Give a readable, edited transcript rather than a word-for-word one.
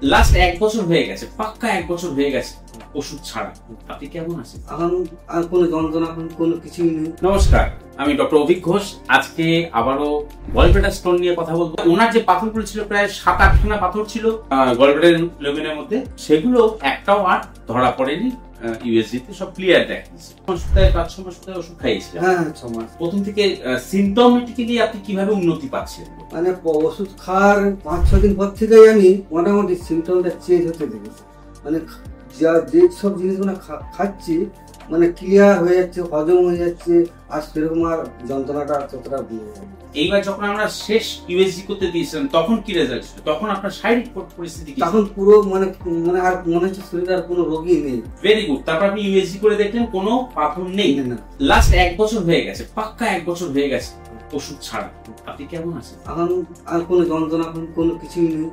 Last 1 বছর হয়ে গেছে, পাক্কা 1 বছর হয়ে গেছে ওষুধ ছাড়া। আপনি কেমন আছেন? এখন আর কোনো যন্ত্রণা কোনো কিছুই নেই। নমস্কার, আমি ডক্টর অভিক ঘোষ। আজকে আবারও গলব্লাডার স্টোন নিয়ে কথা বলবো। ওনার যে পাথরগুলো ছিল, প্রায় 7-8খানা পাথর ছিল গলব্লাডার লুমেনের মধ্যে, সেগুলো একটাও আর ধরা পড়েনি। ইউএসজি তে সব ক্লিয়ার দেখাচ্ছে। সপ্তাহে 5-6 মাস ধরে ওষুধ খাইয়েছিলেন? হ্যাঁ, 6 মাস। প্রথম থেকে সিম্পটোমেটিক্যালি আপনি কিভাবে উন্নতি পাচ্ছেন? মানে ওষুধ খাওয়ার 5-6 দিন পর থেকেই আমি মোটামুটি সিমটমটা চেঞ্জ হতে দেখেছি। মানে যে সব জিনিসগুলো খাচ্ছি মানে ক্লিয়ার হয়ে যাচ্ছে, হজম হয়ে যাচ্ছে, আর সেরকম আর যন্ত্রণাটা ততটা এইবার যখন আমরা শেষ ইউএসজি করতে দিয়েছিলাম, তখন কি রেজাল্ট ছিল? তখন আপনার শারীরিক পরিস্থিতি কি? তখন পুরো মানে আর মনে হচ্ছে শরীরে আর কোনো রোগই নেই। Very good. তারপর আপনি ইউএসজি করে দেখলেন কোনো পাথর নেই। লাস্ট 1 বছর হয়ে গেছে, পাক্কা 1 বছর হয়ে গেছে ওষুধ ছাড়া। আপনি কেমন আছেন? এখন আর কোনো যন্ত্রণা কোনো কিছুই নেই।